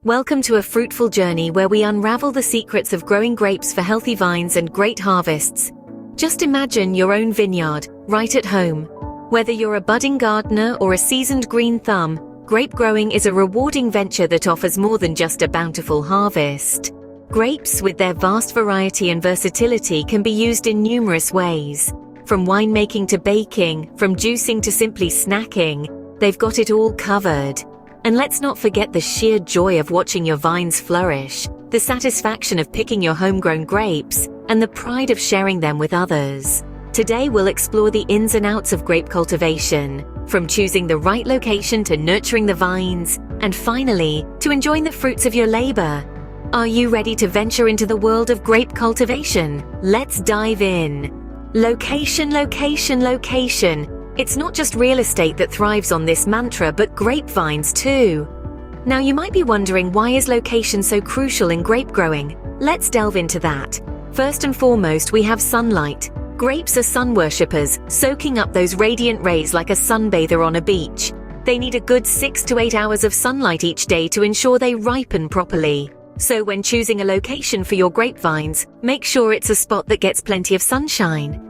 Welcome to a fruitful journey where we unravel the secrets of growing grapes for healthy vines and great harvests. Just imagine your own vineyard, right at home. Whether you're a budding gardener or a seasoned green thumb, grape growing is a rewarding venture that offers more than just a bountiful harvest. Grapes, with their vast variety and versatility, can be used in numerous ways. From winemaking to baking, from juicing to simply snacking, they've got it all covered. And let's not forget the sheer joy of watching your vines flourish, the satisfaction of picking your homegrown grapes, and the pride of sharing them with others. Today we'll explore the ins and outs of grape cultivation, from choosing the right location to nurturing the vines, and finally, to enjoying the fruits of your labor. Are you ready to venture into the world of grape cultivation? Let's dive in. Location, location, location. It's not just real estate that thrives on this mantra, but grapevines too. Now you might be wondering, why is location so crucial in grape growing? Let's delve into that. First and foremost, we have sunlight. Grapes are sun worshippers, soaking up those radiant rays like a sunbather on a beach. They need a good 6 to 8 hours of sunlight each day to ensure they ripen properly. So when choosing a location for your grapevines, make sure it's a spot that gets plenty of sunshine.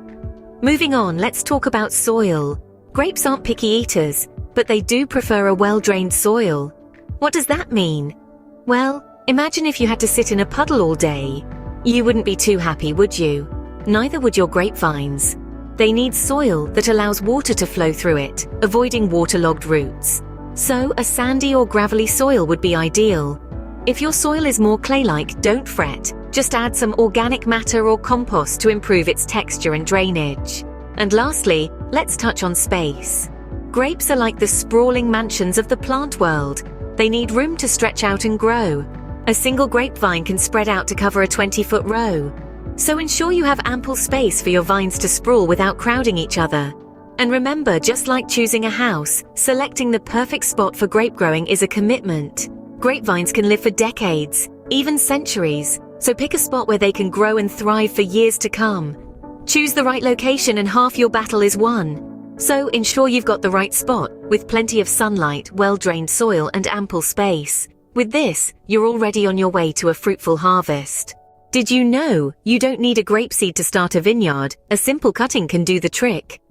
Moving on, let's talk about soil. Grapes aren't picky eaters, but they do prefer a well-drained soil. What does that mean? Well, imagine if you had to sit in a puddle all day. You wouldn't be too happy, would you? Neither would your grapevines. They need soil that allows water to flow through it, avoiding waterlogged roots. So a sandy or gravelly soil would be ideal. If your soil is more clay-like, don't fret. Just add some organic matter or compost to improve its texture and drainage. And lastly, let's touch on space. Grapes are like the sprawling mansions of the plant world. They need room to stretch out and grow. A single grapevine can spread out to cover a 20-foot row. So ensure you have ample space for your vines to sprawl without crowding each other. And remember, just like choosing a house, selecting the perfect spot for grape growing is a commitment. Grapevines can live for decades, even centuries, so pick a spot where they can grow and thrive for years to come. Choose the right location and half your battle is won. So ensure you've got the right spot, with plenty of sunlight, well-drained soil and ample space. With this, you're already on your way to a fruitful harvest. Did you know you don't need a grape seed to start a vineyard? A simple cutting can do the trick.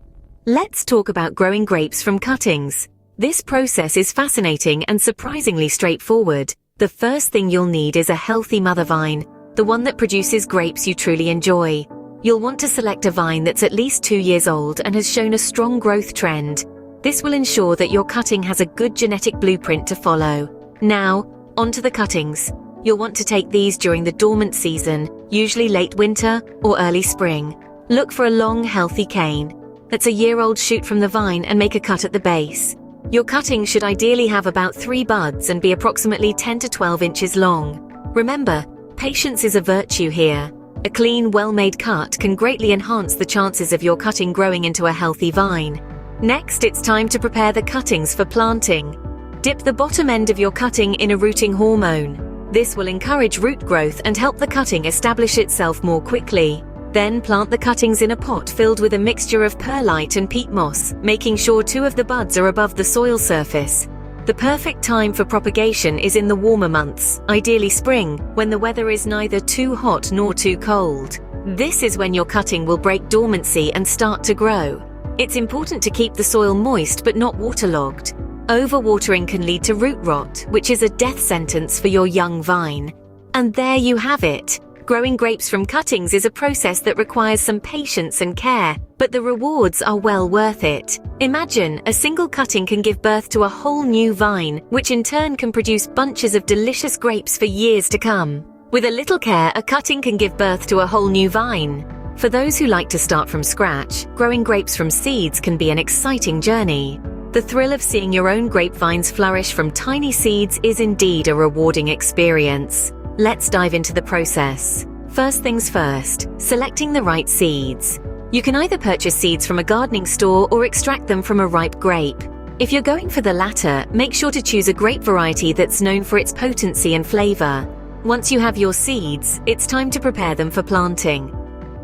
Let's talk about growing grapes from cuttings. This process is fascinating and surprisingly straightforward. The first thing you'll need is a healthy mother vine, the one that produces grapes you truly enjoy. You'll want to select a vine that's at least 2 years old and has shown a strong growth trend. This will ensure that your cutting has a good genetic blueprint to follow. Now, onto the cuttings. You'll want to take these during the dormant season, usually late winter or early spring. Look for a long, healthy cane. That's a year-old shoot from the vine and make a cut at the base. Your cutting should ideally have about 3 buds and be approximately 10 to 12 inches long. Remember, patience is a virtue here. A clean, well-made cut can greatly enhance the chances of your cutting growing into a healthy vine. Next, it's time to prepare the cuttings for planting. Dip the bottom end of your cutting in a rooting hormone. This will encourage root growth and help the cutting establish itself more quickly. Then plant the cuttings in a pot filled with a mixture of perlite and peat moss, making sure 2 of the buds are above the soil surface. The perfect time for propagation is in the warmer months, ideally spring, when the weather is neither too hot nor too cold. This is when your cutting will break dormancy and start to grow. It's important to keep the soil moist but not waterlogged. Overwatering can lead to root rot, which is a death sentence for your young vine. And there you have it. Growing grapes from cuttings is a process that requires some patience and care, but the rewards are well worth it. Imagine, a single cutting can give birth to a whole new vine, which in turn can produce bunches of delicious grapes for years to come. With a little care, a cutting can give birth to a whole new vine. For those who like to start from scratch, growing grapes from seeds can be an exciting journey. The thrill of seeing your own grapevines flourish from tiny seeds is indeed a rewarding experience. Let's dive into the process. First things first, selecting the right seeds. You can either purchase seeds from a gardening store or extract them from a ripe grape. If you're going for the latter, make sure to choose a grape variety that's known for its potency and flavor. Once you have your seeds, it's time to prepare them for planting.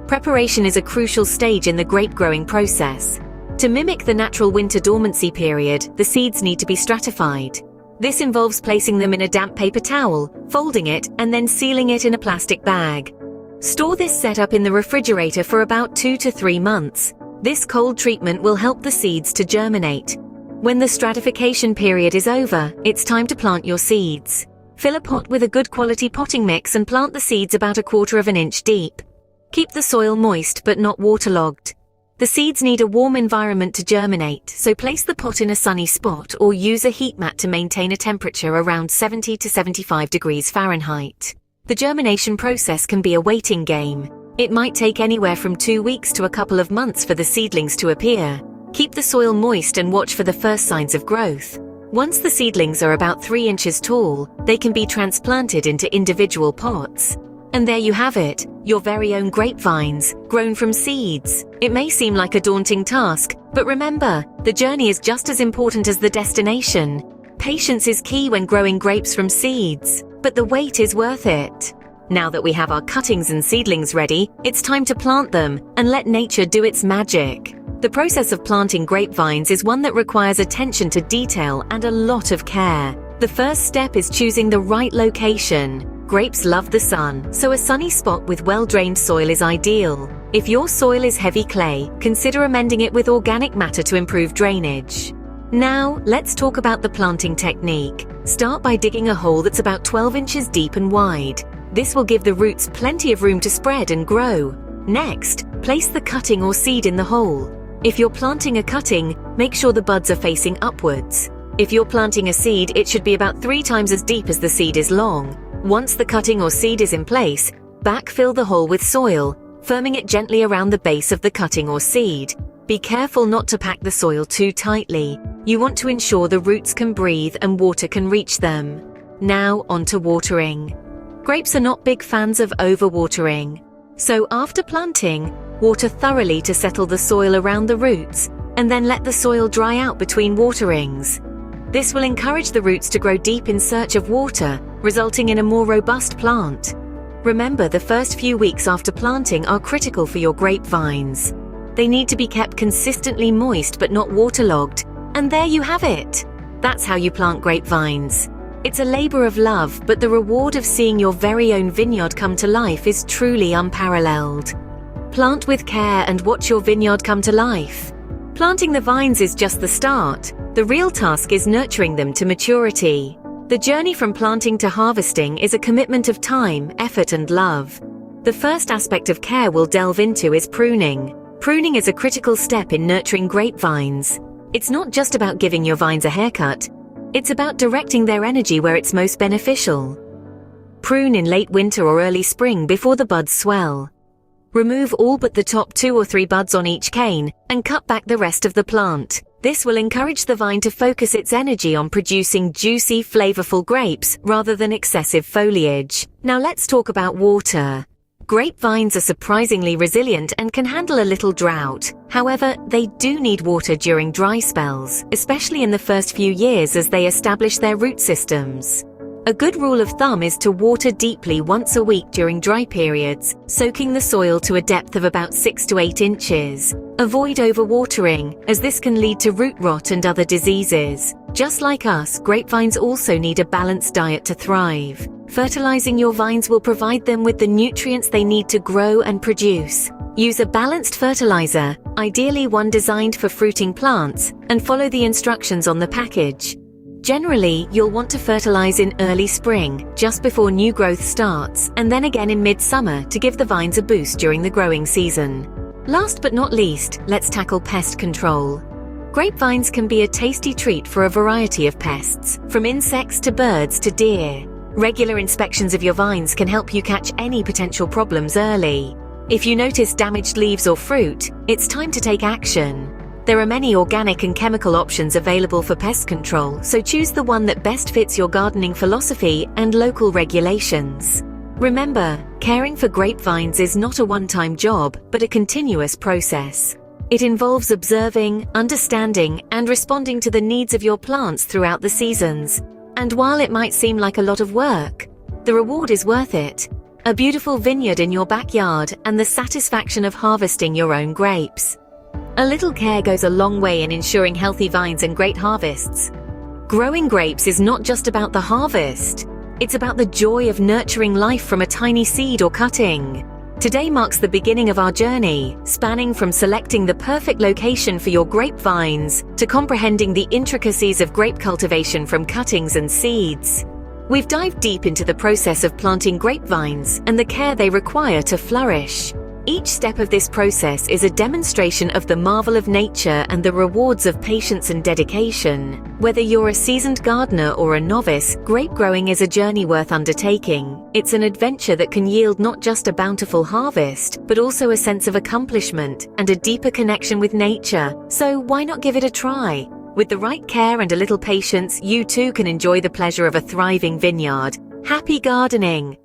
Preparation is a crucial stage in the grape growing process. To mimic the natural winter dormancy period, the seeds need to be stratified. This involves placing them in a damp paper towel, folding it, and then sealing it in a plastic bag. Store this setup in the refrigerator for about 2 to 3 months. This cold treatment will help the seeds to germinate. When the stratification period is over, it's time to plant your seeds. Fill a pot with a good quality potting mix and plant the seeds about 1/4 inch deep. Keep the soil moist but not waterlogged. The seeds need a warm environment to germinate, so place the pot in a sunny spot or use a heat mat to maintain a temperature around 70 to 75 degrees Fahrenheit. The germination process can be a waiting game. It might take anywhere from 2 weeks to a couple of months for the seedlings to appear. Keep the soil moist and watch for the first signs of growth. Once the seedlings are about 3 inches tall, they can be transplanted into individual pots. And there you have it, your very own grapevines, grown from seeds. It may seem like a daunting task, but remember, the journey is just as important as the destination. Patience is key when growing grapes from seeds, but the wait is worth it. Now that we have our cuttings and seedlings ready, it's time to plant them and let nature do its magic. The process of planting grapevines is one that requires attention to detail and a lot of care. The first step is choosing the right location. Grapes love the sun, so a sunny spot with well-drained soil is ideal. If your soil is heavy clay, consider amending it with organic matter to improve drainage. Now, let's talk about the planting technique. Start by digging a hole that's about 12 inches deep and wide. This will give the roots plenty of room to spread and grow. Next, place the cutting or seed in the hole. If you're planting a cutting, make sure the buds are facing upwards. If you're planting a seed, it should be about 3 times as deep as the seed is long. Once the cutting or seed is in place, backfill the hole with soil, firming it gently around the base of the cutting or seed. Be careful not to pack the soil too tightly. You want to ensure the roots can breathe and water can reach them. Now on to watering. Grapes are not big fans of overwatering. So after planting, water thoroughly to settle the soil around the roots, and then let the soil dry out between waterings. This will encourage the roots to grow deep in search of water, resulting in a more robust plant. Remember, the first few weeks after planting are critical for your grapevines. They need to be kept consistently moist but not waterlogged, and there you have it. That's how you plant grapevines. It's a labor of love, but the reward of seeing your very own vineyard come to life is truly unparalleled. Plant with care and watch your vineyard come to life. Planting the vines is just the start. The real task is nurturing them to maturity. The journey from planting to harvesting is a commitment of time, effort, and love. The first aspect of care we'll delve into is pruning. Pruning is a critical step in nurturing grapevines. It's not just about giving your vines a haircut. It's about directing their energy where it's most beneficial. Prune in late winter or early spring before the buds swell. Remove all but the top 2 or 3 buds on each cane and cut back the rest of the plant. This will encourage the vine to focus its energy on producing juicy, flavorful grapes rather than excessive foliage. Now let's talk about water. Grapevines are surprisingly resilient and can handle a little drought. However, they do need water during dry spells, especially in the first few years as they establish their root systems. A good rule of thumb is to water deeply once a week during dry periods, soaking the soil to a depth of about 6 to 8 inches. Avoid overwatering, as this can lead to root rot and other diseases. Just like us, grapevines also need a balanced diet to thrive. Fertilizing your vines will provide them with the nutrients they need to grow and produce. Use a balanced fertilizer, ideally one designed for fruiting plants, and follow the instructions on the package. Generally, you'll want to fertilize in early spring, just before new growth starts, and then again in mid-summer to give the vines a boost during the growing season. Last but not least, let's tackle pest control. Grapevines can be a tasty treat for a variety of pests, from insects to birds to deer. Regular inspections of your vines can help you catch any potential problems early. If you notice damaged leaves or fruit, it's time to take action. There are many organic and chemical options available for pest control, so choose the one that best fits your gardening philosophy and local regulations. Remember, caring for grapevines is not a one-time job, but a continuous process. It involves observing, understanding, and responding to the needs of your plants throughout the seasons. And while it might seem like a lot of work, the reward is worth it. A beautiful vineyard in your backyard and the satisfaction of harvesting your own grapes. A little care goes a long way in ensuring healthy vines and great harvests. Growing grapes is not just about the harvest. It's about the joy of nurturing life from a tiny seed or cutting. Today marks the beginning of our journey, spanning from selecting the perfect location for your grapevines to comprehending the intricacies of grape cultivation from cuttings and seeds. We've dived deep into the process of planting grapevines and the care they require to flourish. Each step of this process is a demonstration of the marvel of nature and the rewards of patience and dedication. Whether you're a seasoned gardener or a novice, grape growing is a journey worth undertaking. It's an adventure that can yield not just a bountiful harvest, but also a sense of accomplishment and a deeper connection with nature. So why not give it a try? With the right care and a little patience, you too can enjoy the pleasure of a thriving vineyard. Happy gardening!